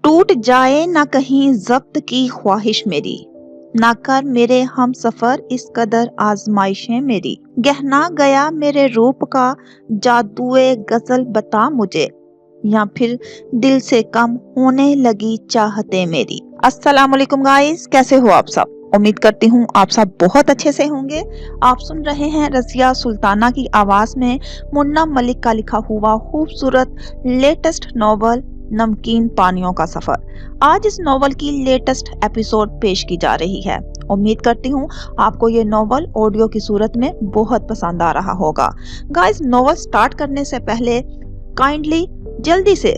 टूट जाए ना कहीं ज़ब्त की ख्वाहिश मेरी, ना कर मेरे हम सफर इस कदर आजमाइशें मेरी। गहना गया मेरे रूप का जादुए गजल बता मुझे, या फिर दिल से कम होने लगी चाहते मेरी। अस्सलाम वालेकुम गाइस, कैसे हो आप सब? उम्मीद करती हूँ आप सब बहुत अच्छे से होंगे। आप सुन रहे हैं रज़िया सुल्ताना की आवाज में मुन्ना मलिक का लिखा हुआ खूबसूरत लेटेस्ट नॉवल नमकीन पानियों का सफर। आज इस नॉवल की लेटेस्ट एपिसोड पेश की जा रही है। उम्मीद करती हूँ आपको ये नॉवल ऑडियो की सूरत में बहुत पसंद आ रहा होगा। गाइस, नॉवल स्टार्ट करने से पहले काइंडली जल्दी से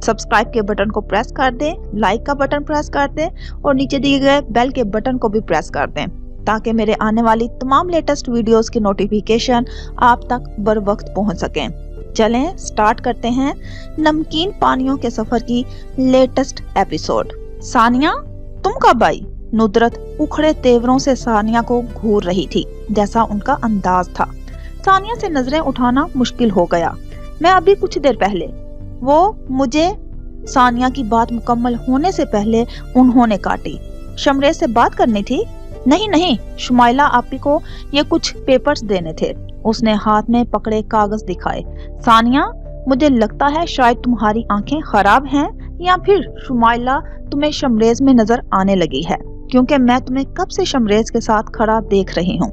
सब्सक्राइब के बटन को प्रेस कर दें, लाइक का बटन प्रेस कर दें और नीचे दिए गए बेल के बटन को भी प्रेस कर दें, ताकि मेरे आने वाली तमाम लेटेस्ट वीडियोस की नोटिफिकेशन आप तक बर वक्त पहुंच सकें। चलें स्टार्ट करते हैं नमकीन पानियों के सफर की लेटेस्ट एपिसोड। सानिया, तुम कब आई? नुदरत उखड़े तेवरों से सानिया को घूर रही थी, जैसा उनका अंदाज था। सानिया से नजरें उठाना मुश्किल हो गया। मैं अभी कुछ देर पहले, वो मुझे सानिया की बात मुकम्मल होने से पहले उन्होंने काटी। शमरेज से बात करनी थी? नहीं, शुमाइला आपी को ये कुछ पेपर्स देने थे। उसने हाथ में पकड़े कागज दिखाए। सानिया, मुझे लगता है शायद तुम्हारी आंखें खराब हैं, या फिर शुमाइला तुम्हें शमरेज में नजर आने लगी है, क्योंकि मैं तुम्हें कब से शमरेज के साथ खड़ा देख रही हूँ।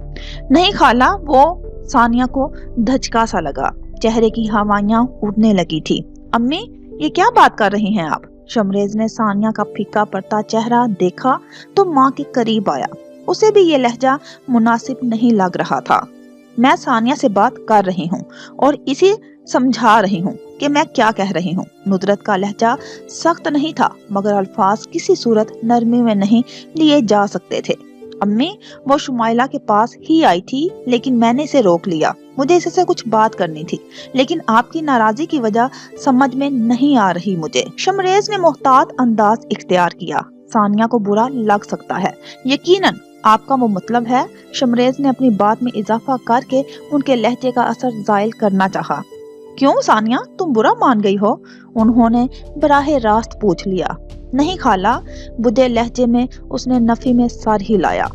नहीं खाला, वो सानिया को धचका सा लगा। चेहरे की हवाइयां उड़ने लगी थी। अम्मी, ये क्या बात कर रही हैं आप? शमरेज ने सानिया का फीका पड़ता चेहरा देखा तो माँ के करीब आया। उसे भी ये लहजा मुनासिब नहीं लग रहा था। मैं सानिया से बात कर रही हूँ और इसे समझा रही हूँ कि मैं क्या कह रही हूँ। नुदरत का लहजा सख्त नहीं था, मगर अल्फाज किसी सूरत नरमी में नहीं लिए जा सकते थे। अम्मी, वो शुमाइला के पास ही आई थी, लेकिन मैंने इसे रोक लिया। मुझे इससे कुछ बात करनी थी, लेकिन आपकी नाराजगी की वजह समझ में नहीं आ रही मुझे। शमरेज ने मोहतात अंदाज इख्तियार किया। सानिया को बुरा लग सकता है, यकीनन आपका वो मतलब है। शमरेज ने अपनी बात में इजाफा करके उनके लहजे का असर जायल करना चाहा। क्यों सानिया, तुम बुरा मान गई हो? उन्होंने बराहे रास्त पूछ लिया। नहीं खाला, बुद्धे लहजे में उसने नफी में सर हिलाया।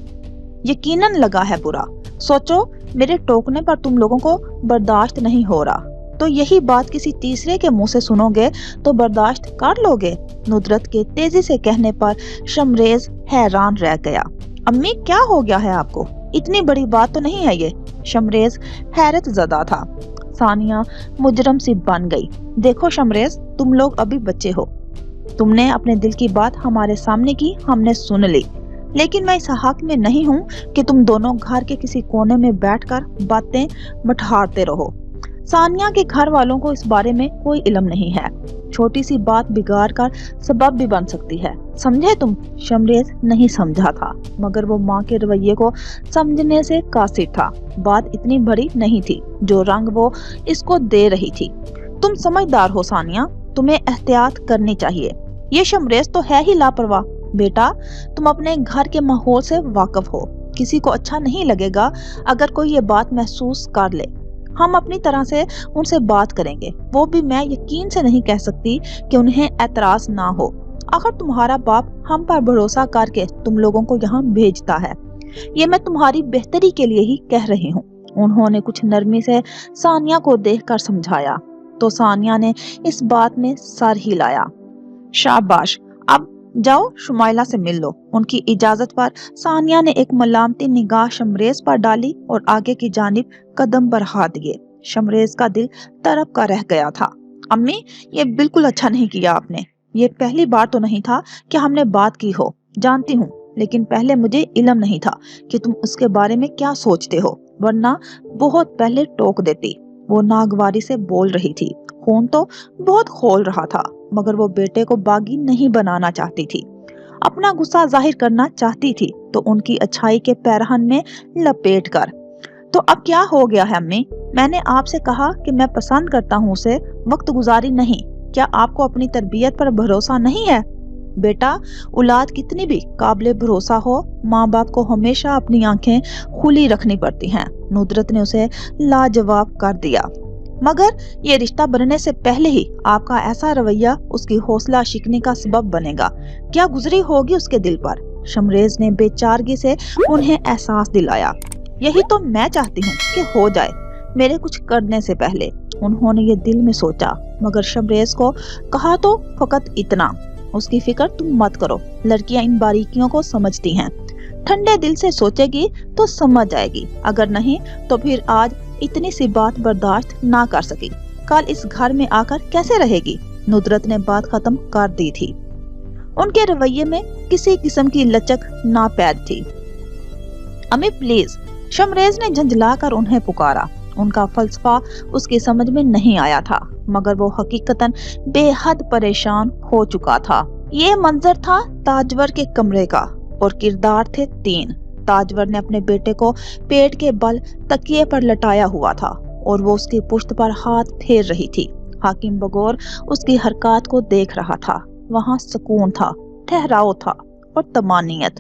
यकीनन लगा है बुरा। सोचो, मेरे टोकने पर तुम लोगों को बर्दाश्त नहीं हो रहा, तो यही बात किसी तीसरे के मुंह से सुनोगे तो बर्दाश्त कर लोगे? नुदरत के तेजी से कहने पर शमरेज हैरान रह गया। अम्मी, क्या हो गया है आपको? इतनी बड़ी बात तो नहीं है ये। शमरेज हैरत ज़दा था। सानिया मुजरम सी बन गई। देखो शमरेज, तुम लोग अभी बच्चे हो। तुमने अपने दिल की बात हमारे सामने की, हमने सुन ली, लेकिन मैं इस हक में नहीं हूँ कि तुम दोनों घर के किसी कोने में बैठकर बातें मठहारते रहो। सानिया के घर वालों को इस बारे में कोई इल्म नहीं है। छोटी सी बात बिगाड़ कर सबब भी बन सकती है, समझे तुम? शमरेज नहीं समझा था, मगर वो माँ के रवैये को समझने से कासिर था। बात इतनी बड़ी नहीं थी जो रंग वो इसको दे रही थी। तुम समझदार हो सानिया, तुम्हें एहतियात करनी चाहिए। ये शमरेज तो है ही लापरवाह। बेटा, तुम अपने घर के माहौल से वाकिफ हो। किसी को अच्छा नहीं लगेगा अगर कोई ये बात महसूस कर ले। हम अपनी तरह से उनसे बात करेंगे, वो भी मैं यकीन से नहीं कह सकती कि उन्हें एतराज ना हो। आखिर तुम्हारा बाप हम पर भरोसा करके तुम लोगों को यहाँ भेजता है। ये मैं तुम्हारी बेहतरी के लिए ही कह रही हूँ। उन्होंने कुछ नरमी से सानिया को देखकर समझाया, तो सानिया ने इस बात में सर हिलाया। शाबाश, अब जाओ शुमाइला से मिल लो। उनकी इजाजत पर सानिया ने एक मलामती निगाह शमरेज पर डाली और आगे की जानिब कदम बढ़ा दिए। शमरेज का दिल तड़प का रह गया था। अम्मी, ये बिल्कुल अच्छा नहीं किया आपने। ये पहली बार तो नहीं था कि हमने बात की हो, जानती हूँ, लेकिन पहले मुझे इल्म नहीं था कि तुम उसके बारे में क्या सोचते हो, वरना बहुत पहले टोक देती। वो नागवारी से बोल रही थी। खून तो बहुत खोल रहा था, मगर वो बेटे को बागी नहीं बनाना चाहती थी। अपना गुस्सा जाहिर करना चाहती थी तो उनकी अच्छाई के पैरहन में लपेट कर। तो अब क्या हो गया है अम्मी? मैंने आपसे कहा कि मैं पसंद करता हूँ उसे, वक्त गुजारी नहीं। क्या आपको अपनी तरबियत पर भरोसा नहीं है? बेटा, औलाद कितनी भी काबिल भरोसा हो, माँ बाप को हमेशा अपनी आंखें खुली रखनी पड़ती हैं। नुदरत ने उसे लाजवाब कर दिया। मगर ये रिश्ता बनने से पहले ही आपका ऐसा रवैया उसकी हौसला शिकने का सबब बनेगा। क्या गुजरी होगी उसके दिल पर। शमरेज ने बेचारगी से उन्हें एहसास दिलाया। यही तो मैं चाहती हूँ कि हो जाए, मेरे कुछ करने से पहले। उन्होंने ये दिल में सोचा, मगर शमरेज को कहा तो फकत इतना, उसकी फिक्र तुम मत करो, लड़कियां इन बारीकियों को समझती हैं। ठंडे दिल से सोचेगी तो समझ जाएगी, अगर नहीं तो फिर आज इतनी सी बात बर्दाश्त ना कर सकी, कल इस घर में आकर कैसे रहेगी। नुदरत ने बात खत्म कर दी थी। उनके रवैये में किसी किस्म की लचक ना पैद थी। अम्मी प्लीज, शमरेज ने झंझलाकर उन्हें पुकारा। उनका फलसफा उसकी समझ में नहीं आया था, मगर वो हकीकतन बेहद परेशान हो चुका था। ये मंजर था ताजवर के कमरे का और किरदार थे 3। ताजवर ने अपने बेटे को पेट के बल तकिए पर लटाया हुआ था और वो उसकी पुश्त पर हाथ फेर रही थी। हाकिम बगौर उसकी हरकत को देख रहा था। वहाँ सुकून था, ठहराव था और तमानियत।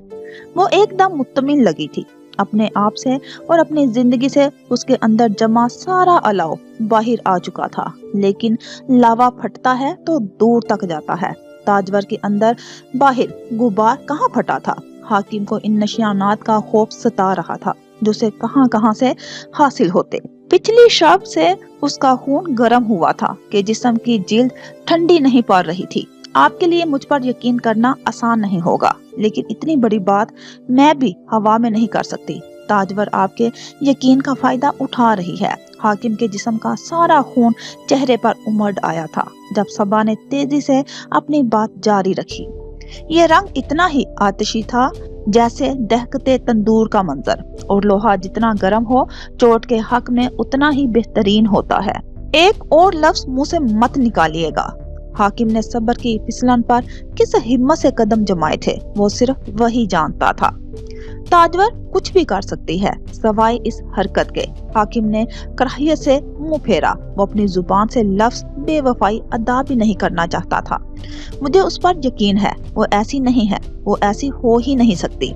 वो एकदम मुत्तमिन लगी थी अपने आप से और अपनी जिंदगी से। उसके अंदर जमा सारा अलाव बाहर आ चुका था, लेकिन लावा फटता है तो दूर तक जाता है। ताजवर के अंदर बाहर गुबार कहाँ फटा था। हाकिम को इन नशियानात का खौफ सता रहा था जो उसे कहां से हासिल होते। पिछली शब से उसका खून गर्म हुआ था कि जिस्म की जिल्द ठंडी नहीं पड़ रही थी। आपके लिए मुझ पर यकीन करना आसान नहीं होगा, लेकिन इतनी बड़ी बात मैं भी हवा में नहीं कर सकती। ताजवर आपके यकीन का फायदा उठा रही है। हाकिम के जिस्म का सारा खून चेहरे पर उमड़ आया था जब सबा ने तेजी से अपनी बात जारी रखी। ये रंग इतना ही आतिशी था जैसे दहकते तंदूर का मंजर, और लोहा जितना गर्म हो चोट के हक में उतना ही बेहतरीन होता है। एक और लफ्ज मुंह से मत निकालिएगा। हाकिम ने सब्र की फिसलन पर किस हिम्मत से कदम जमाए थे, वो सिर्फ वही जानता था। ताजवर कुछ भी कर सकती है सवाए इस हरकत के। हाकिम ने कराहियत से मुंह फेरा। वो अपनी जुबान से लफ्ज बेवफाई अदा भी नहीं करना चाहता था। मुझे उस पर यकीन है, वो ऐसी नहीं है, वो ऐसी हो ही नहीं सकती।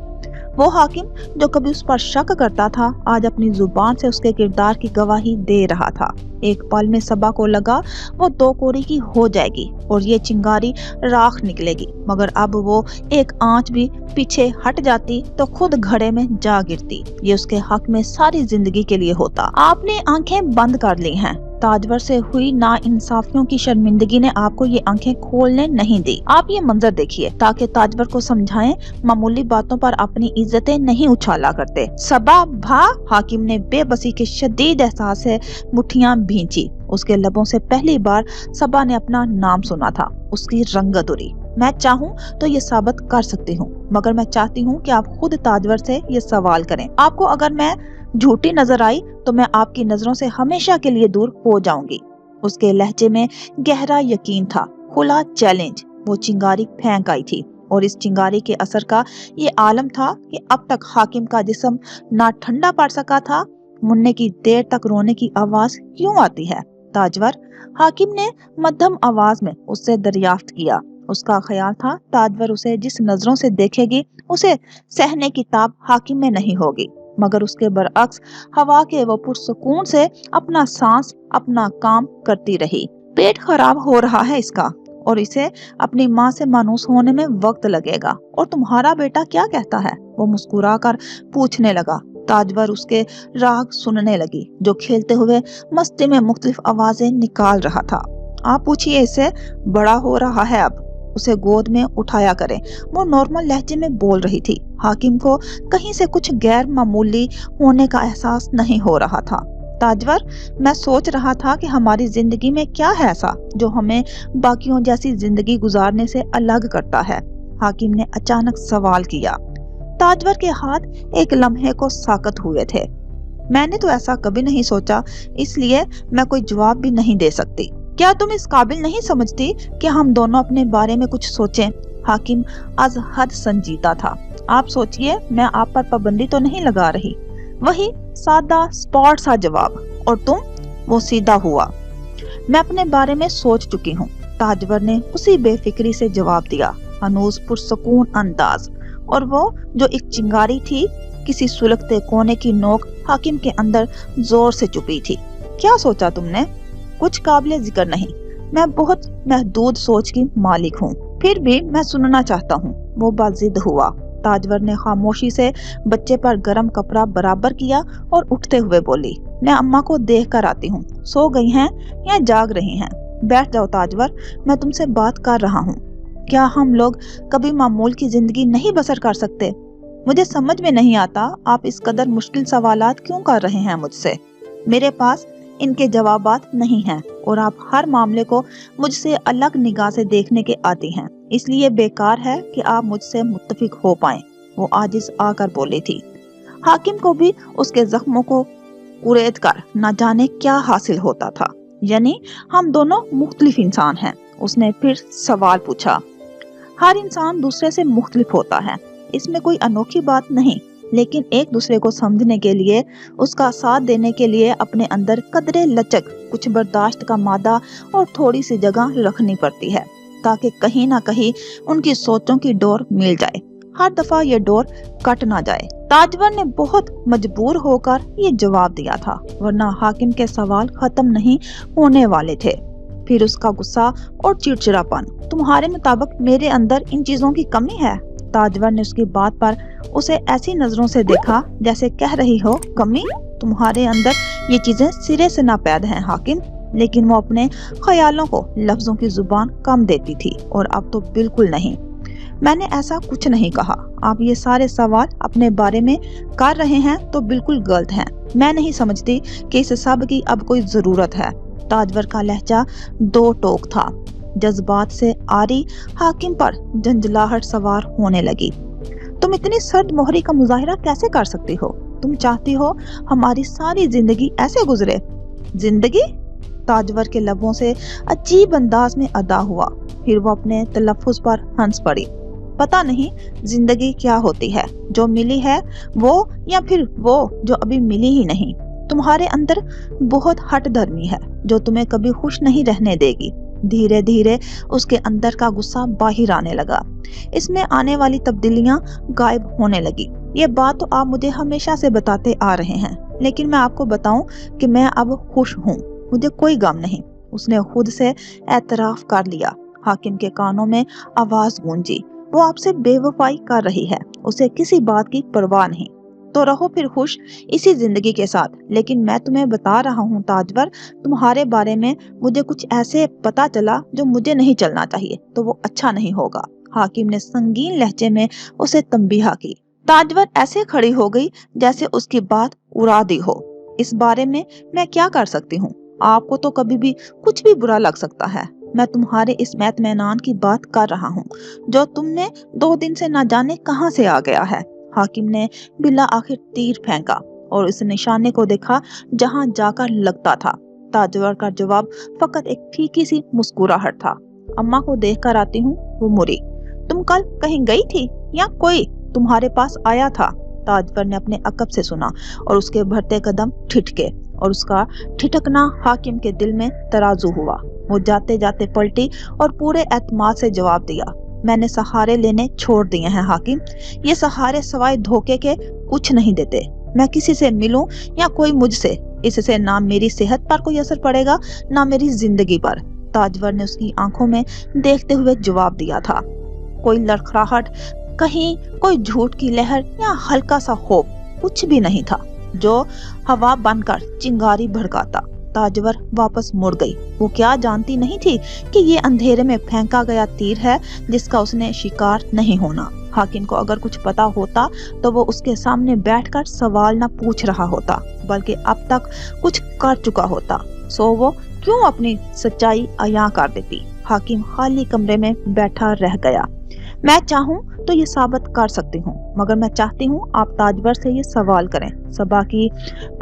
वो हाकिम जो कभी उस पर शक करता था आज अपनी जुबान से उसके किरदार की गवाही दे रहा था। एक पल में सबा को लगा वो 2 कोड़ी की हो जाएगी और ये चिंगारी राख निकलेगी, मगर अब वो एक आंच भी पीछे हट जाती तो खुद घड़े में जा गिरती। ये उसके हक में सारी जिंदगी के लिए होता। आपने आंखें बंद कर ली हैं। ताजवर से हुई नाइंसाफियों की शर्मिंदगी ने आपको ये आंखें खोलने नहीं दी। आप ये मंजर देखिए ताकि ताजवर को समझाएं मामूली बातों पर अपनी इज्जतें नहीं उछाला करते। सबा भा, हाकिम ने बेबसी के शदीद एहसास से मुट्ठियां भींची। उसके लबों से पहली बार सबा ने अपना नाम सुना था, उसकी रंगत उड़ी। मैं चाहूँ तो ये साबित कर सकती हूँ, मगर मैं चाहती हूँ कि आप खुद ताजवर से ये सवाल करें। आपको अगर मैं झूठी नजर आई तो मैं आपकी नजरों से हमेशा के लिए दूर हो जाऊंगी। उसके लहजे में गहरा यकीन था, खुला चैलेंज। वो चिंगारी फेंक आई थी और इस चिंगारी के असर का ये आलम था कि अब तक हाकिम का जिस्म ना ठंडा पड़ सका था। मुन्ने की देर तक रोने की आवाज क्यों आती है ताजवर? हाकिम ने मध्यम आवाज में उससे दरियाफ्त किया। उसका ख्याल था ताजवर उसे जिस नजरों से देखेगी उसे सहने की ताब हाकिम में नहीं होगी, मगर उसके बरअक्स हवा के वो पुरसुकून से अपना सांस अपना काम करती रही। पेट खराब हो रहा है इसका और इसे अपनी माँ से मानूस होने में वक्त लगेगा। और तुम्हारा बेटा क्या कहता है? वो मुस्कुराकर पूछने लगा। ताजवर उसके राग सुनने लगी जो खेलते हुए मस्ती में मुख्तलिफ आवाजें निकाल रहा था। आप पूछिए इसे, बड़ा हो रहा है अब, उसे गोद में उठाया करें। वो नॉर्मल लहजे में बोल रही थी। हाकिम को कहीं से कुछ गैर मामूली होने का एहसास नहीं हो रहा था। ताजवर, मैं सोच रहा था कि हमारी जिंदगी में क्या है ऐसा जो हमें बाकियों जैसी जिंदगी गुजारने से अलग करता है? हाकिम ने अचानक सवाल किया। ताजवर के हाथ एक लम्हे को साकत हुए थे। मैंने तो ऐसा कभी नहीं सोचा, इसलिए मैं कोई जवाब भी नहीं दे सकती। क्या तुम इस काबिल नहीं समझती कि हम दोनों अपने बारे में कुछ सोचें? हाकिम अज हद संजीदा था। आप सोचिए, मैं आप पर पाबंदी तो नहीं लगा रही। वही सादा स्पॉट सा जवाब। और तुम? वो सीधा हुआ। मैं अपने बारे में सोच चुकी हूँ, ताजवर ने उसी बेफिक्री से जवाब दिया, हनूज पुरसुकून अंदाज। और वो जो एक चिंगारी थी, किसी सुलगते कोने की नोक हाकिम के अंदर जोर से चुपी थी। क्या सोचा तुमने? कुछ काबिल जिक्र नहीं। मैं बहुत महदूद सोच की मालिक हूँ, फिर भी मैं सुनना चाहता हूँ। वो बाजिद हुआ। ताजवर ने खामोशी से बच्चे पर गर्म कपड़ा बराबर किया और उठते हुए बोली, मैं अम्मा को देख कर आती हूँ, सो गई हैं या जाग रही हैं। बैठ जाओ ताजवर, मैं तुमसे बात कर रहा हूँ। क्या हम लोग कभी मामूल की जिंदगी नहीं बसर कर सकते? मुझे समझ में नहीं आता आप इस कदर मुश्किल सवालात क्यों कर रहे हैं मुझसे। मेरे पास इनके जवाबात नहीं हैं और आप हर मामले को मुझसे अलग निगाह से देखने के आती हैं, इसलिए बेकार है कि आप मुझसे मुत्तफिक हो पाएं। वो आजिज आकर बोली थी। हाकिम को भी उसके जख्मों को कुरेद कर न जाने क्या हासिल होता था, यानी हम दोनों मुख्तलिफ इंसान हैं। उसने फिर सवाल पूछा, हर इंसान दूसरे से मुख्तलिफ होता है, इसमें कोई अनोखी बात नहीं, लेकिन एक दूसरे को समझने के लिए, उसका साथ देने के लिए अपने अंदर कदरे लचक, कुछ बर्दाश्त का मादा और थोड़ी सी जगह रखनी पड़ती है, ताकि कहीं ना कहीं उनकी सोचों की डोर मिल जाए। हर दफा ये डोर कट ना जाए। ताजवर ने बहुत मजबूर होकर ये जवाब दिया था, वरना हाकिम के सवाल खत्म नहीं होने वाले थे। फिर उसका गुस्सा और चिड़चिड़ापन, तुम्हारे मुताबिक मेरे अंदर इन चीजों की कमी है? ताजवर ने उसकी बात पर उसे ऐसी नजरों से देखा जैसे कह रही हो, कमी? तुम्हारे अंदर ये चीजें सिरे से नापैद हैं हाकिम। लेकिन वो अपने ख्यालों को लफ्जों की जुबान कम देती थी, और अब तो बिल्कुल नहीं। मैंने ऐसा कुछ नहीं कहा। आप ये सारे सवाल अपने बारे में कर रहे हैं तो बिल्कुल गलत हैं। मैं नहीं समझती कि इस सब की अब कोई जरूरत है। ताजवर का लहजा दो टोक था। जज्बात से आरी हाकिम पर झंझलाहट सवार होने लगी। तुम इतनी सर्द मोहरी का मुजाहिरा कैसे कर सकती हो? तुम चाहती हो हमारी सारी जिंदगी ऐसे गुजरे? जिंदगी? ताजवर के लबों से अजीब अंदाज में अदा हुआ। फिर वो अपने तलफ्फुज पर हंस पड़ी। पता नहीं जिंदगी क्या होती है, जो मिली है वो, या फिर वो जो अभी मिली ही नहीं। तुम्हारे अंदर बहुत हट धर्मी है जो तुम्हें कभी खुश नहीं रहने देगी। धीरे धीरे उसके अंदर का गुस्सा बाहर आने लगा। इसमें आने वाली तब्दीलियां गायब होने लगी। ये बात तो आप मुझे हमेशा से बताते आ रहे हैं, लेकिन मैं आपको बताऊं कि मैं अब खुश हूँ, मुझे कोई गम नहीं। उसने खुद से एतराफ कर लिया। हाकिम के कानों में आवाज गूंजी, वो आपसे बेवफाई कर रही है, उसे किसी बात की परवाह नहीं। तो रहो फिर खुश इसी जिंदगी के साथ। लेकिन मैं तुम्हें बता रहा हूँ ताजवर, तुम्हारे बारे में मुझे कुछ ऐसे पता चला जो मुझे नहीं चलना चाहिए, तो वो अच्छा नहीं होगा। हाकिम ने संगीन लहजे में उसे तंबीहा की। ताजवर ऐसे खड़ी हो गई जैसे उसकी बात उड़ा दी हो। इस बारे में मैं क्या कर सकती हूँ? आपको तो कभी भी कुछ भी बुरा लग सकता है। मैं तुम्हारे इस मैतमेनान की बात कर रहा हूँ जो तुमने 2 दिन से न जाने कहां से आ गया है। हाकिम ने बिला आखिर तीर फेंका और उस निशाने को देखा जहां जाकर लगता था। ताजवर का जवाब फकत एक फीकी सी मुस्कुराहट था। अम्मा को देख कर आती हूँ, वो मुड़ी। तुम कल कहीं गई थी या कोई तुम्हारे पास आया था? ताजवर ने अपने अकब से सुना और उसके बढ़ते कदम ठिठके, और उसका ठिठकना हाकिम के दिल में तराजू हुआ। वो जाते जाते पलटी और पूरे एतमाद से जवाब दिया, मैंने सहारे लेने छोड़ दिए हैं हाकिम। ये सहारे सवाए धोखे के कुछ नहीं देते। मैं किसी से मिलूं या कोई मुझसे, इससे ना मेरी सेहत पर कोई असर पड़ेगा ना मेरी जिंदगी पर। ताजवर ने उसकी आंखों में देखते हुए जवाब दिया था। कोई लड़खड़ाहट, कहीं कोई झूठ की लहर या हल्का सा खौफ कुछ भी नहीं था जो हवा बनकर चिंगारी भड़काता। ताजवर वापस मुड़ गई। वो क्या जानती नहीं थी कि ये अंधेरे में फेंका गया तीर है जिसका उसने शिकार नहीं होना। हाकिम को अगर कुछ पता होता तो वो उसके सामने बैठकर सवाल न पूछ रहा होता, बल्कि अब तक कुछ कर चुका होता। सो वो क्यों अपनी सच्चाई अयां कर देती? हाकिम खाली कमरे में बैठा रह गया। मैं चाहूं तो ये साबित कर सकती हूँ, मगर मैं चाहती हूँ आप ताजवर से ये सवाल करें। सबा की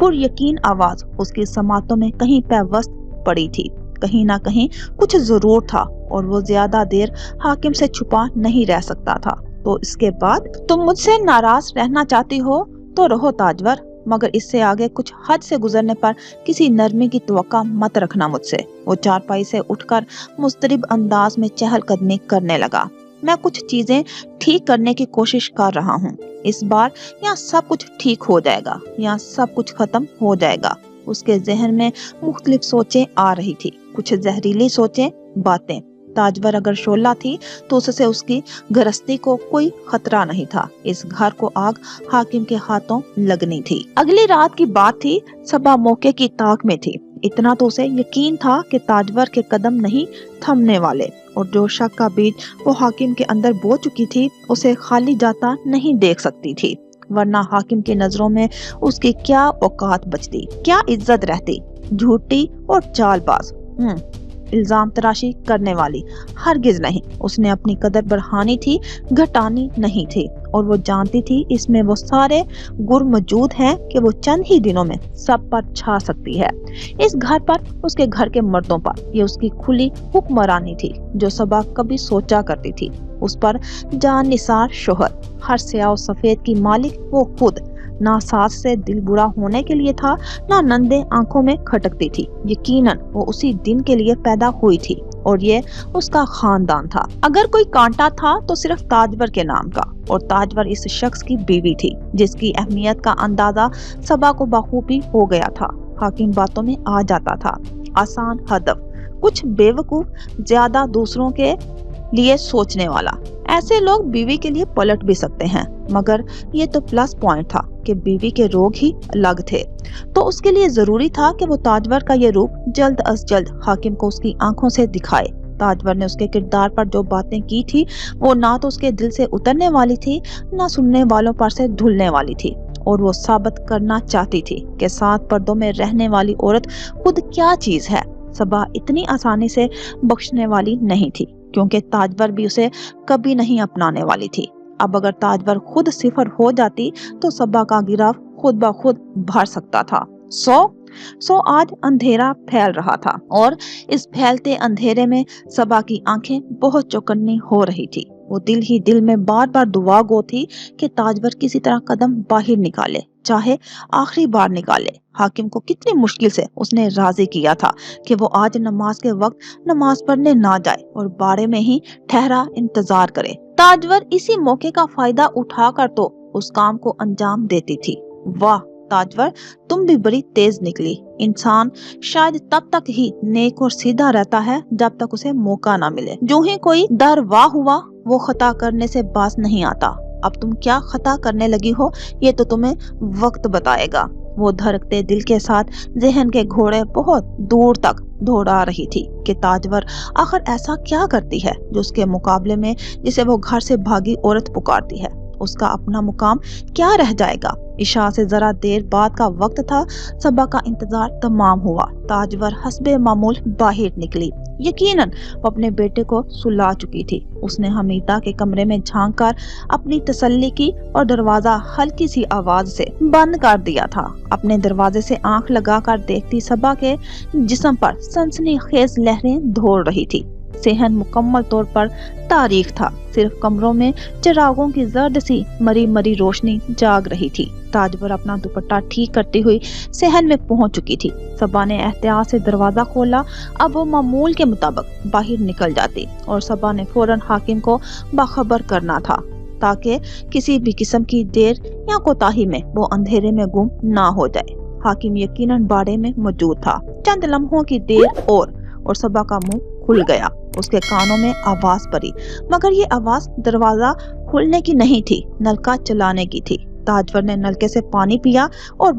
पुर यकीन आवाज उसकी समातों में कहीं पैवस्त पड़ी थी। कहीं ना कहीं कुछ जरूर था और वो ज्यादा देर हाकिम से छुपा नहीं रह सकता था। तो इसके बाद, तुम मुझसे नाराज रहना चाहती हो तो रहो ताजवर, मगर इससे आगे कुछ हद से गुजरने पर किसी नरमी की तवक्का मत रखना मुझसे। वो चारपाई से उठकर मुस्तरिब अंदाज में चहलकदमी करने लगा। मैं कुछ चीजें ठीक करने की कोशिश कर रहा हूँ। इस बार यहाँ सब कुछ ठीक हो जाएगा, यहाँ सब कुछ खत्म हो जाएगा। اس کے ذہن میں مختلف سوچیں آ رہی تھی، کچھ زہریلی سوچیں، باتیں۔ تاجور اگر شعلہ تھی تو اس سے اس کی گرستی کو کوئی خطرہ نہیں تھا۔ اس گھر کو آگ حاکم کے ہاتھوں لگنی تھی۔ اگلی رات کی بات تھی، صبا موقع کی تاک میں تھی۔ اتنا تو اسے یقین تھا کہ تاجور کے قدم نہیں تھمنے والے، اور جو شک کا بیج وہ حاکم کے اندر بو چکی تھی اسے خالی جاتا نہیں دیکھ سکتی تھی، ورنہ حاکم کی نظروں میں اس کی کیا اوقات بچتی، کیا عزت رہتی۔ جھوٹی اور چال باز، الزام تراشی کرنے والی، ہرگز نہیں۔ اس نے اپنی قدر بڑھانی تھی، گھٹانی نہیں تھی، اور وہ جانتی تھی اس میں وہ سارے گر موجود ہیں کہ وہ چند ہی دنوں میں سب پر چھا سکتی ہے۔ اس گھر پر، اس کے گھر کے مردوں پر، یہ اس کی کھلی حکمرانی تھی جو صبا کبھی سوچا کرتی تھی۔ اس پر جان نثار شوہر، ہر سیاہ و سفید کی مالک وہ خود، نہ ساس سے دل برا ہونے کے لیے تھا، نہ نندے آنکھوں میں کھٹکتی تھی۔ یقیناً وہ اسی دن کے لیے پیدا ہوئی تھی، اور یہ اس کا خاندان تھا۔ اگر کوئی کانٹا تھا تو صرف تاجور کے نام کا، اور تاجور اس شخص کی بیوی تھی جس کی اہمیت کا اندازہ صبا کو بخوبی ہو گیا تھا۔ حاکم باتوں میں آ جاتا تھا، آسان ہدف، کچھ بے وقوف، زیادہ دوسروں کے لیے سوچنے والا۔ ایسے لوگ بیوی کے لیے پلٹ بھی سکتے ہیں، مگر یہ تو پلس پوائنٹ تھا کہ بیوی کے روگ ہی الگ تھے، تو اس کے لیے ضروری تھا کہ وہ تاجور کا یہ روپ جلد از جلد حاکم کو اس کی آنکھوں سے دکھائے۔ تاجور نے اس کے کردار پر جو باتیں کی تھی وہ نہ تو اس کے دل سے اترنے والی تھی، نہ سننے والوں پر سے دھلنے والی تھی، اور وہ ثابت کرنا چاہتی تھی کہ 7 پردوں میں رہنے والی عورت خود کیا چیز ہے۔ صبا اتنی آسانی سے بخشنے والی نہیں تھی، کیونکہ تاجور بھی اسے کبھی نہیں اپنانے والی تھی۔ اب اگر تاجور خود صفر ہو جاتی تو صبا کا گراف خود بخود بھر سکتا تھا۔ سو آج اندھیرا پھیل رہا تھا، اور اس پھیلتے اندھیرے میں صبا کی آنکھیں بہت چوکنی ہو رہی تھی۔ وہ دل ہی دل میں بار بار دعا گو تھی کہ تاجور کسی طرح قدم باہر نکالے، چاہے آخری بار نکالے۔ حاکم کو کتنی مشکل سے اس نے راضی کیا تھا کہ وہ آج نماز کے وقت نماز پڑھنے نہ جائے اور باڑے میں ہی ٹھہرا انتظار کرے۔ تاجور اسی موقع کا فائدہ اٹھا کر تو اس کام کو انجام دیتی تھی۔ واہ تاجور، تم بھی بڑی تیز نکلی۔ انسان شاید تب تک ہی نیک اور سیدھا رہتا ہے جب تک اسے موقع نہ ملے۔ جو ہی کوئی در واہ ہوا وہ خطا کرنے سے باز نہیں آتا۔ اب تم کیا خطا کرنے لگی ہو یہ تو تمہیں وقت بتائے گا۔ وہ دھڑکتے دل کے ساتھ ذہن کے گھوڑے بہت دور تک دوڑا رہی تھی کہ تاجور آخر ایسا کیا کرتی ہے جو اس کے مقابلے میں جسے وہ گھر سے بھاگی عورت پکارتی ہے۔ اس کا اپنا مقام کیا رہ جائے گا۔ عشاء سے ذرا دیر بعد کا وقت تھا۔ صبا کا انتظار تمام ہوا۔ تاجور حسب معمول باہر نکلی۔ یقیناً وہ اپنے بیٹے کو سلا چکی تھی۔ اس نے حمیدہ کے کمرے میں جھانک کر اپنی تسلی کی اور دروازہ ہلکی سی آواز سے بند کر دیا تھا۔ اپنے دروازے سے آنکھ لگا کر دیکھتی صبا کے جسم پر سنسنی خیز لہریں دوڑ رہی تھی۔ صحن مکمل طور پر تاریک تھا، صرف کمروں میں چراغوں کی زرد سی مری مری روشنی جاگ رہی تھی۔ تاجور اپنا دوپٹہ ٹھیک کرتی ہوئی صحن میں پہنچ چکی تھی۔ صبا نے احتیاط سے دروازہ کھولا۔ اب وہ معمول کے مطابق باہر نکل جاتی، اور صبا نے فوراً حاکم کو باخبر کرنا تھا تاکہ کسی بھی قسم کی دیر یا کوتاہی میں وہ اندھیرے میں گم نہ ہو جائے۔ حاکم یقیناً باڑے میں موجود تھا۔ چند لمحوں کی دیر اور صبا کا منہ کھل گیا۔ اس کے کانوں میں آواز پڑی، مگر یہ آواز دروازہ کھلنے کی نہیں تھی، نلکا چلانے کی تھی۔ تاجور نے نلکے سے پانی پیا اور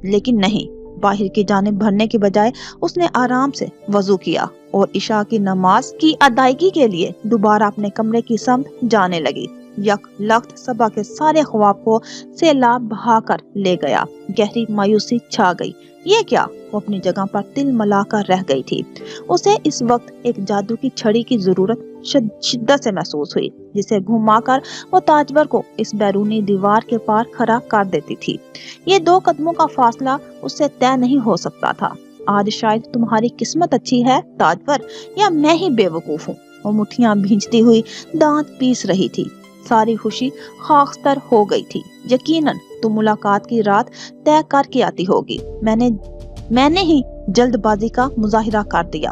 لیکن نہیں، باہر کی جانب بھرنے کی بجائے اس نے آرام سے وضو کیا اور عشاء کی نماز کی ادائیگی کے لیے دوبارہ اپنے کمرے کی سمت جانے لگی۔ یک لخت صبا کے سارے خواب کو سیلاب بہا کر لے گیا۔ گہری مایوسی چھا گئی۔ یہ کیا؟ وہ اپنی جگہ پر تل ملا کر رہ گئی تھی۔ اسے اس وقت ایک جادو کی چھڑی کی ضرورت شدت سے محسوس ہوئی، جسے گھما کر وہ تاجور کو اس بیرونی دیوار کے پار کھڑا کر دیتی تھی۔ یہ 2 قدموں کا فاصلہ اس سے طے نہیں ہو سکتا تھا۔ آج شاید تمہاری قسمت اچھی ہے تاجور، یا میں ہی بے وقوف ہوں۔ وہ مٹھیاں بھینچتی ہوئی دانت پیس رہی تھی۔ ساری خوشی خاکستر ہو گئی تھی۔ یقیناً تم ملاقات کی رات طے کر کے آتی ہوگی۔ میں نے ہی جلد بازی کا مظاہرہ کر دیا۔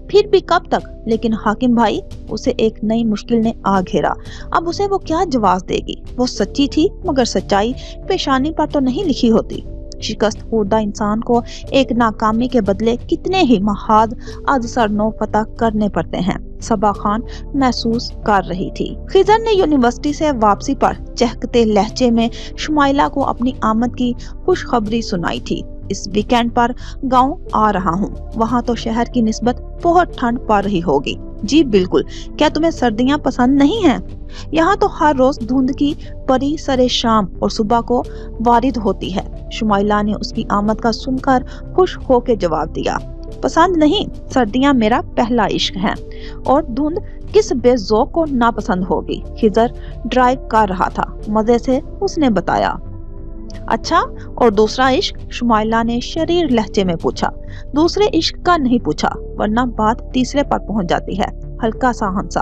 پھر بھی کب تک؟ لیکن حاکم بھائی، اسے ایک نئی مشکل نے آ گھیرا۔ اب اسے وہ کیا جواز دے گی؟ وہ سچی تھی، مگر سچائی پیشانی پر تو نہیں لکھی ہوتی۔ شکست خوردہ انسان کو ایک ناکامی کے بدلے کتنے ہی محاذ از سر نو فتح کرنے پڑتے ہیں، صبا خان محسوس کر رہی تھی۔ خضر نے یونیورسٹی سے واپسی پر چہکتے لہجے میں شمائلہ کو اپنی آمد کی خوشخبری سنائی تھی۔ اس ویکینڈ پر گاؤں آ رہا ہوں، وہاں تو شہر کی نسبت بہت ٹھنڈ پڑ رہی ہوگی۔ جی بالکل، کیا تمہیں سردیاں پسند نہیں ہیں؟ یہاں تو ہر روز دھند کی پری سرے شام اور صبح کو وارد ہوتی ہے۔ شمائلہ نے اس کی آمد کا سن کر خوش ہو کے جواب دیا، پسند نہیں، سردیاں میرا پہلا عشق ہے، اور دھند کس بے ذوق کو ناپسند ہوگی۔ خضر ڈرائیو کر رہا تھا، مزے سے اس نے بتایا۔ اچھا، اور دوسرا عشق؟ شمائلہ نے شریر لہجے میں پوچھا۔ دوسرے عشق کا نہیں پوچھا، ورنہ بات تیسرے پر پہنچ جاتی ہے۔ ہلکا سا ہنسا۔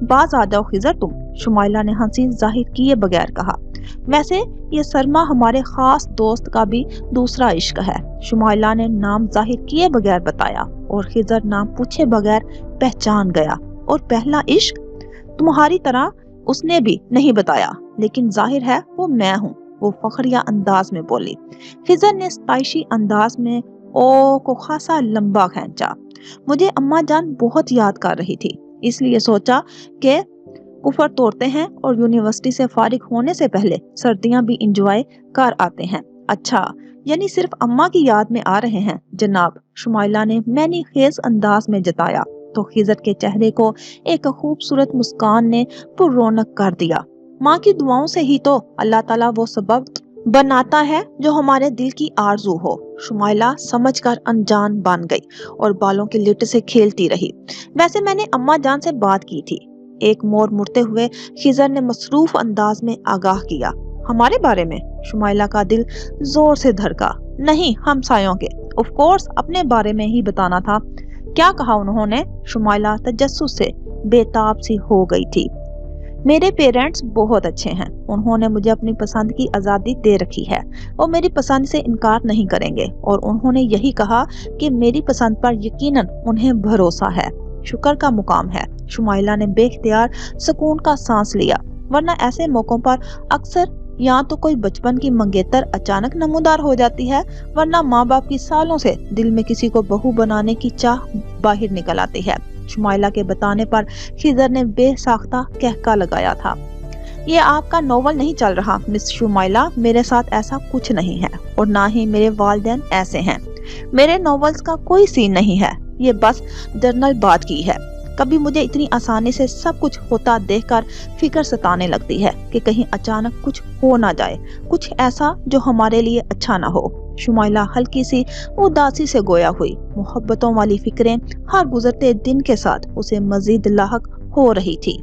باز آ جاؤ خضر تم، شمائلہ نے ہنسی ظاہر کیے بغیر کہا۔ ویسے یہ سرما ہمارے خاص دوست کا بھی دوسرا عشق ہے، شمائلہ نے نام ظاہر کیے بغیر بتایا، اور خضر نام پوچھے بغیر پہچان گیا۔ اور پہلا عشق؟ تمہاری طرح اس نے بھی نہیں بتایا، لیکن ظاہر ہے وہ میں ہوں، وہ فخریہ انداز میں بولی۔ خضر نے ستائشی انداز میں او کو خاصا لمبا کھینچا۔ مجھے اماں جان بہت یاد کر رہی تھی، اس لیے سوچا کہ کفر توڑتے ہیں اور یونیورسٹی سے فارغ ہونے سے پہلے سردیاں بھی انجوائے کر آتے ہیں۔ اچھا، یعنی صرف اماں کی یاد میں آ رہے ہیں جناب، شمائلہ نے معنی خیز انداز میں جتایا، تو خضر کے چہرے کو ایک خوبصورت مسکان نے پر رونق کر دیا۔ ماں کی دعاؤں سے ہی تو اللہ تعالیٰ وہ سبب بناتا ہے جو ہمارے دل کی آرزو ہو۔ شمائلہ سمجھ کر انجان بن گئی اور بالوں کی لٹ سے کھیلتی رہی۔ ویسے میں نے اماں جان سے بات کی تھی، ایک مور مڑتے ہوئے خضر نے مصروف انداز میں آگاہ کیا۔ ہمارے بارے میں؟ شمائلہ کا دل زور سے دھڑکا۔ نہیں، ہمسایوں کے، آف کورس اپنے بارے میں ہی بتانا تھا۔ کیا کہا انہوں نے؟ شمائلہ تجسس سے بے تاب سی ہو گئی تھی۔ میرے پیرنٹس بہت اچھے ہیں، انہوں نے مجھے اپنی پسند کی آزادی دے رکھی ہے، وہ میری پسند سے انکار نہیں کریں گے، اور انہوں نے یہی کہا کہ میری پسند پر یقیناً انہیں بھروسہ ہے۔ شکر کا مقام ہے، شمائلہ نے بے اختیار سکون کا سانس لیا، ورنہ ایسے موقعوں پر اکثر یا تو کوئی بچپن کی منگیتر اچانک نمودار ہو جاتی ہے، ورنہ ماں باپ کی سالوں سے دل میں کسی کو بہو بنانے کی چاہ باہر نکل آتی ہے۔ شمائلہ کے بتانے پر خضر نے بے ساختہ کہکا لگایا تھا۔ یہ آپ کا ناول نہیں چل رہا مس شمائلہ، میرے ساتھ ایسا کچھ نہیں ہے، اور نہ ہی میرے والدین ایسے ہیں۔ میرے ناولز کا کوئی سین نہیں ہے، یہ بس جنرل بات کی ہے۔ کبھی مجھے اتنی آسانی سے سب کچھ ہوتا دیکھ کر فکر ستانے لگتی ہے کہ کہیں اچانک کچھ ہو نہ جائے، کچھ ایسا جو ہمارے لیے اچھا نہ ہو۔ شمائلہ ہلکی سی اداسی سے گویا ہوئی، محبتوں والی فکریں ہر گزرتے دن کے ساتھ اسے مزید لاحق ہو رہی تھی۔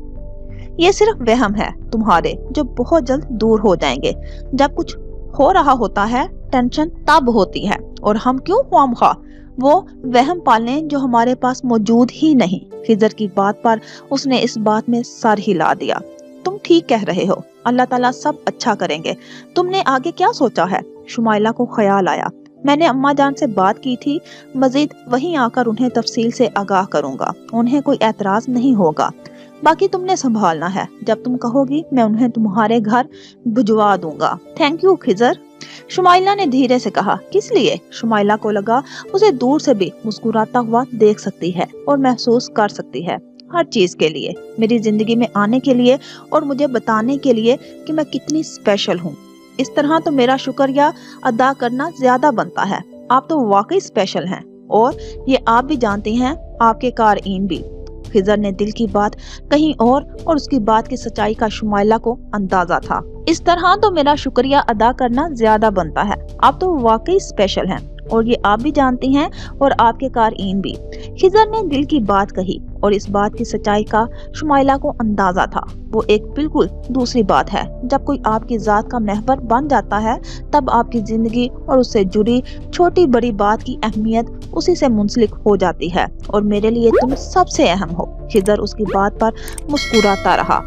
یہ صرف وہم ہے تمہارے جو بہت جلد دور ہو جائیں گے۔ جب کچھ ہو رہا ہوتا ہے ٹینشن تب ہوتی ہے، اور ہم کیوں خواہ وہ وہم پالیں جو ہمارے پاس موجود ہی نہیں۔ خضر کی بات پر اس نے اس بات میں سر ہلا دیا۔ تم ٹھیک کہہ رہے ہو، اللہ تعالیٰ سب اچھا کریں گے۔ تم نے آگے کیا سوچا ہے؟ شمائلہ کو خیال آیا، میں نے اماں جان سے بات کی تھی، مزید وہیں آ کر انہیں تفصیل سے آگاہ کروں گا، انہیں کوئی اعتراض نہیں ہوگا۔ باقی تم نے سنبھالنا ہے، جب تم کہو گی میں انہیں تمہارے گھر بھجوا دوں گا۔ تھینک یو خضر، شمائلہ نے دھیرے سے کہا۔ کس لیے؟ شمائلہ کو لگا اسے دور سے بھی مسکراتا ہوا دیکھ سکتی ہے اور محسوس کر سکتی ہے۔ ہر چیز کے لیے، میری زندگی میں آنے کے لیے اور مجھے بتانے کے لیے کہ میں کتنی اسپیشل ہوں۔ اس طرح تو میرا شکریہ ادا کرنا زیادہ بنتا ہے۔ آپ تو واقعی اسپیشل ہیں، اور یہ آپ بھی جانتی ہیں، آپ کے قارئین بھی۔ خضر نے دل کی بات کہیں اور اس کی بات کی سچائی کا شمائلہ کو اندازہ تھا۔ اس طرح تو میرا شکریہ ادا کرنا زیادہ بنتا ہے، آپ تو واقعی اسپیشل ہیں، اور یہ آپ بھی جانتی ہیں، اور آپ کے قارئین بھی۔ خضر نے دل کی بات کہی، اور اس بات کی سچائی کا شمائلہ کو اندازہ تھا۔ وہ ایک بالکل دوسری بات ہے جب کوئی آپ کی ذات کا محور بن جاتا ہے، تب آپ کی زندگی اور اس سے جڑی چھوٹی بڑی بات کی اہمیت اسی سے منسلک ہو جاتی ہے، اور میرے لیے تم سب سے اہم ہو۔ خضر اس کی بات پر مسکراتا رہا۔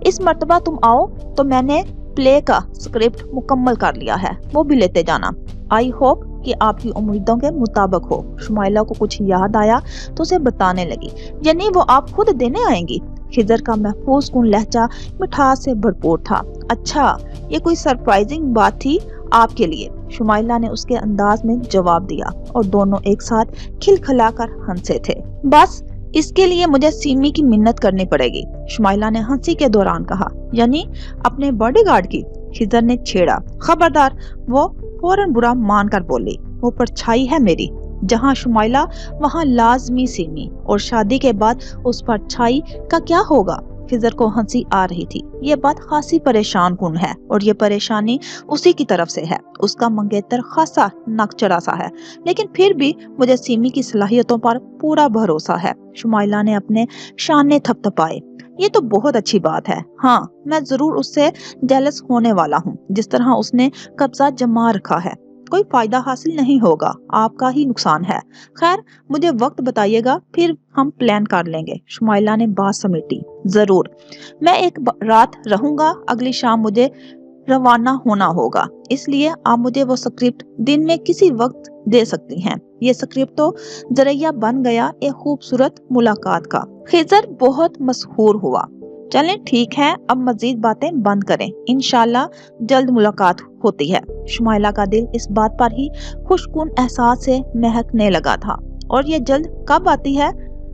اس مرتبہ تم آؤ تو میں نے پلے کا اسکرپٹ مکمل کر لیا ہے، وہ بھی لیتے جانا۔ آئی ہوپ کہ آپ کی امیدوں کے مطابق ہو۔ شمائلہ کو کچھ یاد آیا تو اسے بتانے لگی، یعنی وہ آپ خود دینے آئیں گی؟ خضر کا محفوظ کن لہجہ مٹھاس سے بھرپور تھا۔ اچھا، یہ کوئی سرپرائزنگ بات تھی آپ کے لیے؟ शुमाइला ने उसके अंदाज में जवाब दिया और दोनों एक साथ खिलखिलाकर हंसे थे। बस इसके लिए मुझे सिमी की मिन्नत करनी पड़ेगी, शुमाइला ने हंसी के दौरान कहा। यानी अपने बॉडीगार्ड की? खिजर ने छेड़ा। खबरदार, वो फौरन बुरा मानकर बोली। वो परछाई है मेरी, जहाँ शुमाइला वहाँ लाजमी सिमी, और शादी के बाद उस परछाई का क्या होगा? खिजर को हंसी आ रही थी। ये बात खासी परेशान कुन है, और ये परेशानी उसी की तरफ से है। उसका मंगेतर खासा नकचड़ा सा है, लेकिन फिर भी मुझे सिमी की सलाहियतों पर पूरा भरोसा है। शुमाइला ने अपने शाने थपथपाए। ये तो बहुत अच्छी बात है। हाँ, मैं जरूर उससे जेलस होने वाला हूँ। जिस तरह उसने कब्जा जमा रखा है, कोई फायदा हासिल नहीं होगा, आपका ही नुकसान है। खैर, मुझे वक्त बताइएगा, फिर हम प्लान कर लेंगे। शुमाइला ने बात समेटी। जरूर, मैं एक रात रहूंगा, अगली शाम मुझे रवाना होना होगा, इसलिए आप मुझे वो स्क्रिप्ट दिन में किसी वक्त दे सकती हैं। ये स्क्रिप्ट तो जरिया बन गया एक खूबसूरत मुलाकात का। खिजर बहुत मशहूर हुआ। चलें ठीक है, अब मजीद बातें बंद करें, इंशाल्लाह जल्द मुलाकात होती है। शुमाइला का दिल इस बात पर ही खुशकुन एहसास से महकने लगा था। और ये जल्द कब आती है?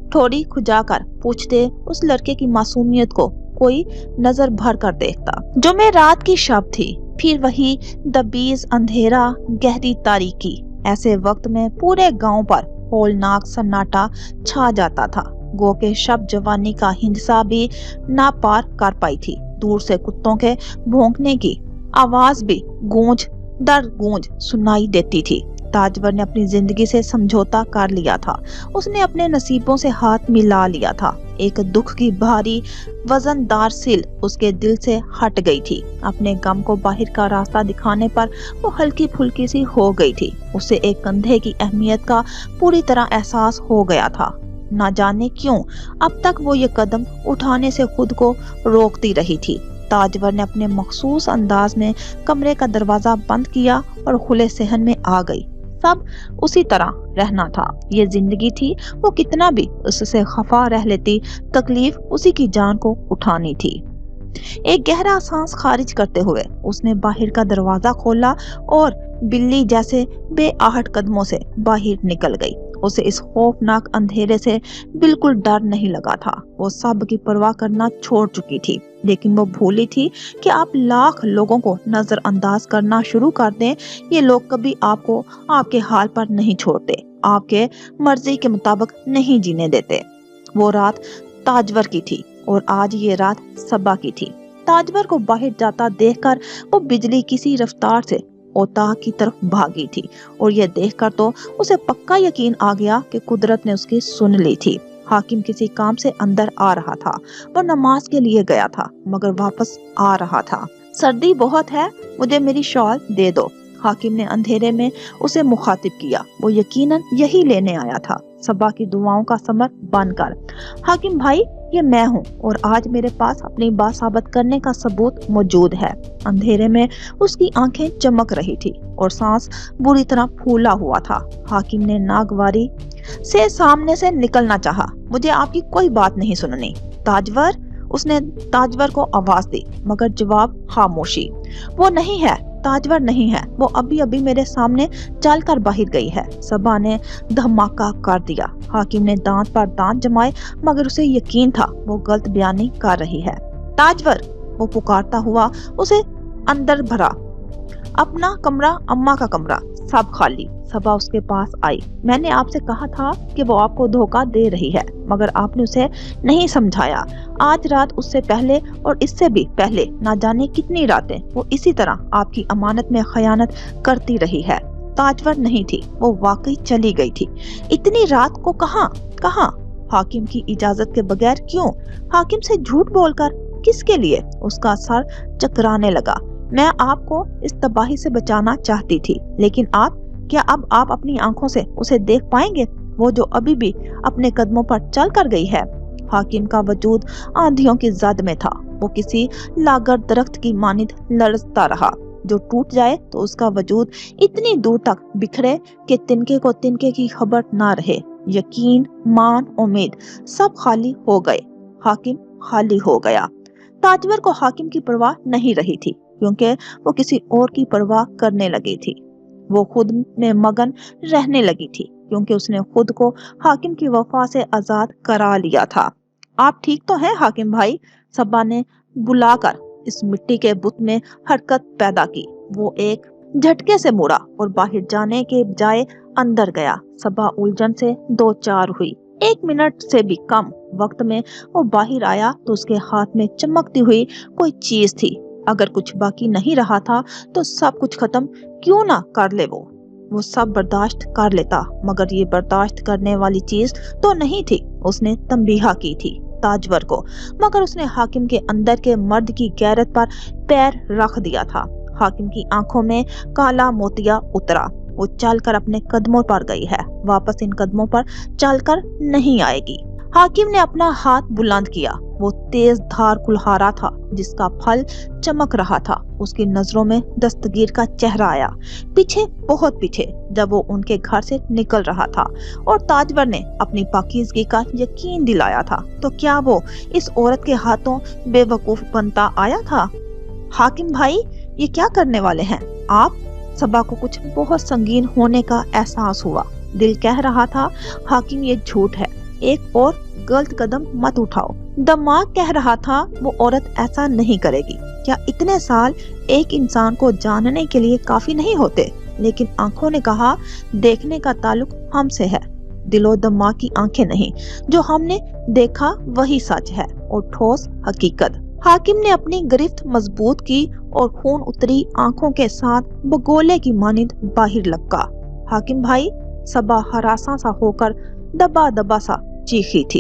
थोड़ी खुजाकर पूछते उस लड़के की मासूमियत को कोई नजर भर कर देखता। जो मैं रात की शब थी, फिर वही दबीज अंधेरा, गहरी तारीकी। ऐसे वक्त में पूरे गांव पर होलनाक सन्नाटा छा जाता था। गो के शब जवानी का हिंसा भी ना पार कर पाई थी। दूर से कुत्तों के भौंकने की आवाज भी गूंज दर गूंज सुनाई देती थी। ताजवर ने अपनी जिंदगी से समझौता कर लिया था। उसने अपने नसीबों से हाथ मिला लिया था। एक दुख की भारी वजनदार सिल उसके दिल से हट गई थी। अपने गम को बाहर का रास्ता दिखाने पर वो हल्की फुल्की सी हो गई थी। उसे एक कंधे की अहमियत का पूरी तरह एहसास हो गया था। ना जाने क्यों अब तक वो ये कदम उठाने से खुद को रोकती रही थी। ताजवर ने अपने मखसूस अंदाज में कमरे का दरवाजा बंद किया और खुले सहन में आ गई। सब उसी तरह रहना था। ये जिंदगी थी, वो कितना भी उससे खफा रह लेती, तकलीफ उसी की जान को उठानी थी। एक गहरा सांस खारिज करते हुए उसने बाहर का दरवाजा खोला और बिल्ली जैसे बेआहट कदमों से बाहर निकल गई। उसे इस खौफनाक अंधेरे से बिल्कुल डर नहीं लगा था। वो सब की परवाह करना छोड़ चुकी थी, लेकिन वो भूली थी कि आप लाख लोगों को नजरअंदाज करना शुरू कर दें, ये लोग कभी आपको आपके हाल पर नहीं छोड़ते, आपके मर्जी के मुताबिक नहीं जीने देते। वो रात ताजवर की थी और आज ये रात सबा की थी। ताजवर को बाहर जाता देखकर वो बिजली किसी रफ्तार से ओताह की तरफ भागी थी, और यह देखकर तो उसे पक्का यकीन आ गया कि कुदरत ने उसकी सुन ली थी। हाकिम किसी काम से अंदर आ रहा था। वो नमाज के लिए गया था, मगर वापस आ रहा था। सर्दी बहुत है, मुझे मेरी शॉल दे दो, हाकिम ने अंधेरे में उसे मुखातिब किया। वो यकीनन यही लेने आया था, सबा की दुआओं का समर बनकर। हाकिम भाई, ये मैं हूँ, और आज मेरे पास अपनी बात साबित करने का सबूत मौजूद है। अंधेरे में उसकी आंखें चमक रही थी और सांस बुरी तरह फूला हुआ था। हाकिम ने नागवारी से सामने से निकलना चाहा। मुझे आपकी कोई बात नहीं सुननी। ताजवर, उसने ताजवर को आवाज दी, मगर जवाब खामोशी। वो नहीं है, ताजवर नहीं है, वो अभी अभी मेरे सामने चलकर बाहर गई है, सबा ने धमाका कर दिया। हाकिम ने दांत पर दांत जमाए, मगर उसे यकीन था वो गलत बयानी कर रही है। ताजवर, वो पुकारता हुआ उसे अंदर भरा। अपना कमरा, अम्मा का कमरा, सब खाली। सबा उसके पास आई। मैंने आपसे कहा था कि वो आपको धोखा दे रही है, मगर आपने उसे नहीं समझाया। आज रात, उससे पहले और इससे भी पहले न जाने कितनी रातें वो इसी तरह आपकी अमानत में खयानत करती रही है। ताजवर नहीं थी, वो वाकई चली गई थी। इतनी रात को कहाँ? हाकिम की इजाजत के बगैर क्यों? हाकिम से झूठ बोलकर किसके लिए? उसका सर चकराने लगा। मैं आपको इस तबाही से बचाना चाहती थी, लेकिन क्या अब आप अपनी आंखों से उसे देख पाएंगे, वो जो अभी भी अपने कदमों पर चल कर गई है? हाकिम का वजूद आंधियों की जद में था। वो किसी लागर दरख्त की मानिंद लरजता रहा, जो टूट जाए तो उसका वजूद इतनी दूर तक बिखरे कि तिनके को तिनके की खबर ना रहे। यकीन, मान, उम्मीद सब खाली हो गए। हाकिम खाली हो गया। ताजवर को हाकिम की परवाह नहीं रही थी, क्योंकि वो किसी और की परवाह करने लगी थी। वो खुद में मगन रहने लगी थी क्योंकि उसने खुद को हाकिम की वफा से आजाद करा लिया था। आप ठीक तो हैं हाकिम भाई? सबा ने बुलाकर इस मिट्टी के बुत में हरकत पैदा की। वो एक झटके से मुड़ा और बाहर जाने के बजाय अंदर गया। सबा उलझन से दो चार हुई। 1 मिनट से भी कम वक्त में वो बाहर आया तो उसके हाथ में चमकती हुई कोई चीज थी। अगर कुछ बाकी नहीं रहा था तो सब कुछ खत्म क्यों ना कर ले। वो सब बर्दाश्त कर लेता, मगर ये बर्दाश्त करने वाली चीज तो नहीं थी। उसने तंबीहा की थी ताजवर को, मगर उसने हाकिम के अंदर के मर्द की गैरत पर पैर रख दिया था। हाकिम की आंखों में काला मोतिया उतरा। वो चलकर अपने कदमों पर गई है, वापस इन कदमों पर चलकर नहीं आएगी। हाकिम ने अपना हाथ बुलंद किया। वो तेज धार कुल्हारा था जिसका फल चमक रहा था। उसकी नजरों में दस्तगीर का चेहरा आया, पीछे, बहुत पीछे, जब वो उनके घर से निकल रहा था और ताजवर ने अपनी पाकीज़गी का यकीन दिलाया था। तो क्या वो इस औरत के हाथों बेवकूफ बनता आया था? हाकिम भाई, ये क्या करने वाले हैं आप? सबा को कुछ बहुत संगीन होने का एहसास हुआ। दिल कह रहा था, हाकिम ये झूठ है, एक और गलत कदम मत उठाओ। दिमाग कह रहा था, वो औरत ऐसा नहीं करेगी। क्या इतने साल एक इंसान को जानने के लिए काफी नहीं होते? लेकिन आंखों ने कहा, देखने का ताल्लुक हमसे है, दिलो दिमाग की आंखें नहीं। जो हमने देखा वही सच है और ठोस हकीकत। हाकिम ने अपनी गिरफ्त मजबूत की और खून उतरी आंखों के साथ बगोले की मानिंद बाहर लपका। हाकिम भाई, सबा हरासा सा होकर दबा दबा सा चीखी थी।